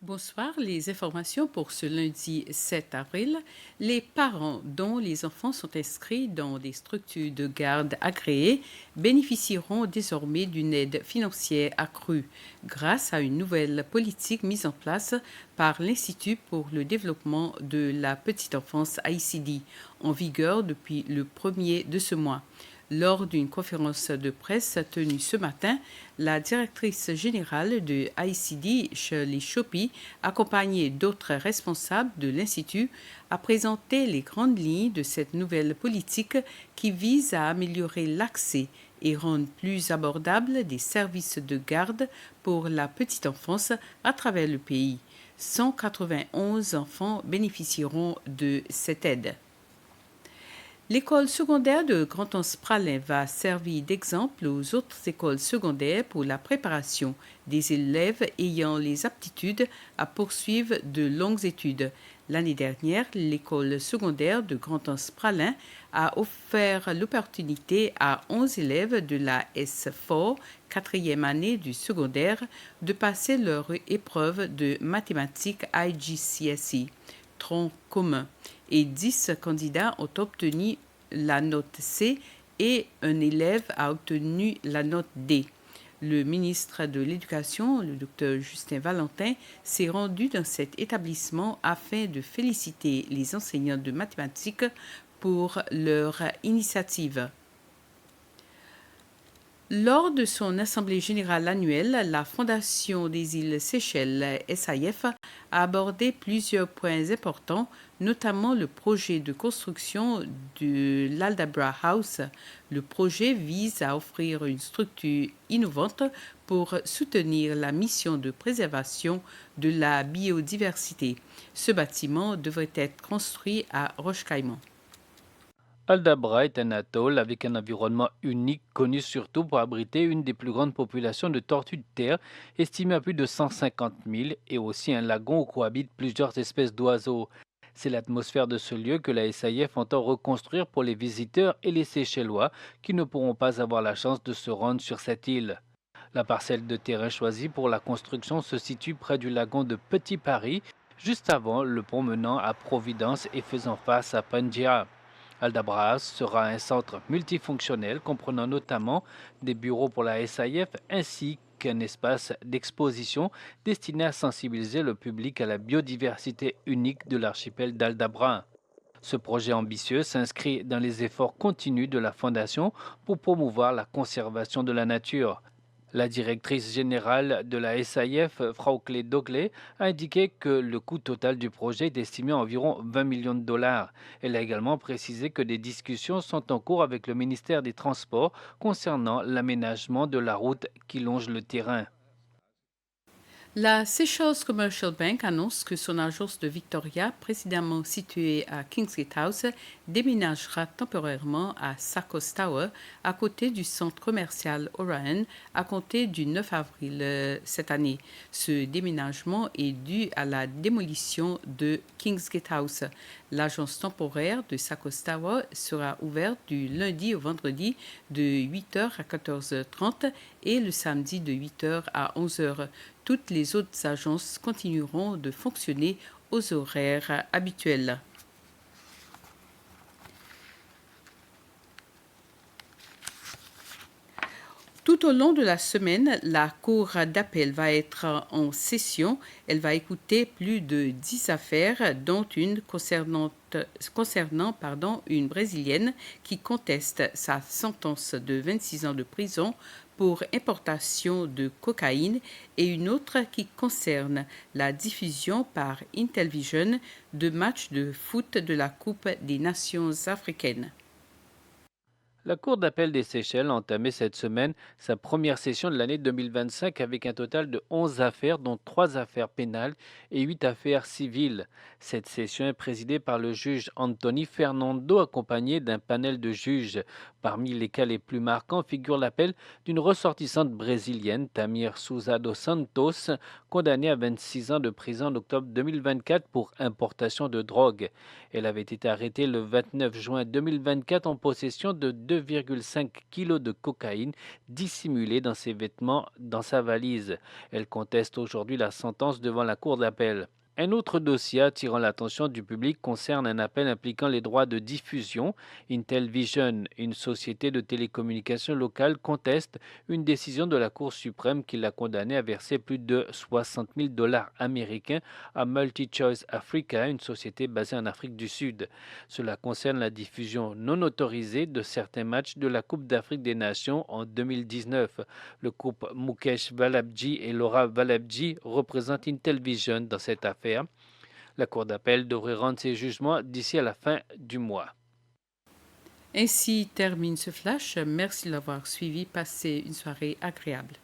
Bonsoir, les informations pour ce lundi 7 avril. Les parents dont les enfants sont inscrits dans des structures de garde agréées bénéficieront désormais d'une aide financière accrue grâce à une nouvelle politique mise en place par l'Institut pour le développement de la petite enfance ICD, en vigueur depuis le 1er de ce mois. Lors d'une conférence de presse tenue ce matin, la directrice générale de ICD, Shirley Shopi, accompagnée d'autres responsables de l'Institut, a présenté les grandes lignes de cette nouvelle politique qui vise à améliorer l'accès et rendre plus abordables des services de garde pour la petite enfance à travers le pays. 191 enfants bénéficieront de cette aide. L'école secondaire de Grand-Anse-Praslin va servir d'exemple aux autres écoles secondaires pour la préparation des élèves ayant les aptitudes à poursuivre de longues études. L'année dernière, l'école secondaire de Grand-Anse-Praslin a offert l'opportunité à 11 élèves de la S4, quatrième année du secondaire, de passer leur épreuve de mathématiques IGCSE, tronc commun, et 10 candidats ont obtenu la note C et un élève a obtenu la note D. Le ministre de l'Éducation, le Dr Justin Valentin, s'est rendu dans cet établissement afin de féliciter les enseignants de mathématiques pour leur initiative. Lors de son assemblée générale annuelle, la Fondation des îles Seychelles, SAIF, a abordé plusieurs points importants, notamment le projet de construction de l'Aldabra House. Le projet vise à offrir une structure innovante pour soutenir la mission de préservation de la biodiversité. Ce bâtiment devrait être construit à Roche-Caïman. Aldabra est un atoll avec un environnement unique connu surtout pour abriter une des plus grandes populations de tortues de terre, estimée à plus de 150 000, et aussi un lagon où cohabitent plusieurs espèces d'oiseaux. C'est l'atmosphère de ce lieu que la SAIF entend reconstruire pour les visiteurs et les Seychellois qui ne pourront pas avoir la chance de se rendre sur cette île. La parcelle de terrain choisie pour la construction se situe près du lagon de Petit Paris, juste avant le pont menant à Providence et faisant face à Pangia. Aldabra sera un centre multifonctionnel comprenant notamment des bureaux pour la SAIF ainsi qu'un espace d'exposition destiné à sensibiliser le public à la biodiversité unique de l'archipel d'Aldabra. Ce projet ambitieux s'inscrit dans les efforts continus de la Fondation pour promouvoir la conservation de la nature. La directrice générale de la SAIF, Frauke Dogle, a indiqué que le coût total du projet est estimé à environ 20 millions de dollars. Elle a également précisé que des discussions sont en cours avec le ministère des Transports concernant l'aménagement de la route qui longe le terrain. La Seychelles Commercial Bank annonce que son agence de Victoria, précédemment située à Kingsgate House, déménagera temporairement à Sakos Tower, à côté du centre commercial Orion, à compter du 9 avril cette année. Ce déménagement est dû à la démolition de Kingsgate House. L'agence temporaire de Sakos Tower sera ouverte du lundi au vendredi de 8h à 14h30 et le samedi de 8h à 11h. Toutes les autres agences continueront de fonctionner aux horaires habituels. Tout au long de la semaine, la Cour d'appel va être en session. Elle va écouter plus de 10 affaires, dont une concernant une Brésilienne qui conteste sa sentence de 26 ans de prison pour importation de cocaïne et une autre qui concerne la diffusion par Intelvision de matchs de foot de la Coupe des Nations africaines. La Cour d'appel des Seychelles a entamé cette semaine sa première session de l'année 2025 avec un total de 11 affaires, dont 3 affaires pénales et 8 affaires civiles. Cette session est présidée par le juge Anthony Fernando, accompagné d'un panel de juges, parmi les cas les plus marquants figure l'appel d'une ressortissante brésilienne, Tamir Souza dos Santos, condamnée à 26 ans de prison en octobre 2024 pour importation de drogue. Elle avait été arrêtée le 29 juin 2024 en possession de 2,5 kilos de cocaïne dissimulée dans ses vêtements dans sa valise. Elle conteste aujourd'hui la sentence devant la cour d'appel. Un autre dossier attirant l'attention du public concerne un appel impliquant les droits de diffusion. Intelvision, une société de télécommunications locale, conteste une décision de la Cour suprême qui l'a condamné à verser plus de 60 000 dollars américains à MultiChoice Africa, une société basée en Afrique du Sud. Cela concerne la diffusion non autorisée de certains matchs de la Coupe d'Afrique des Nations en 2019. Le couple Mukesh Balabji et Laura Balabji représentent Intelvision dans cette affaire. La Cour d'appel devrait rendre ses jugements d'ici à la fin du mois. Ainsi termine ce flash. Merci de l'avoir suivi. Passez une soirée agréable.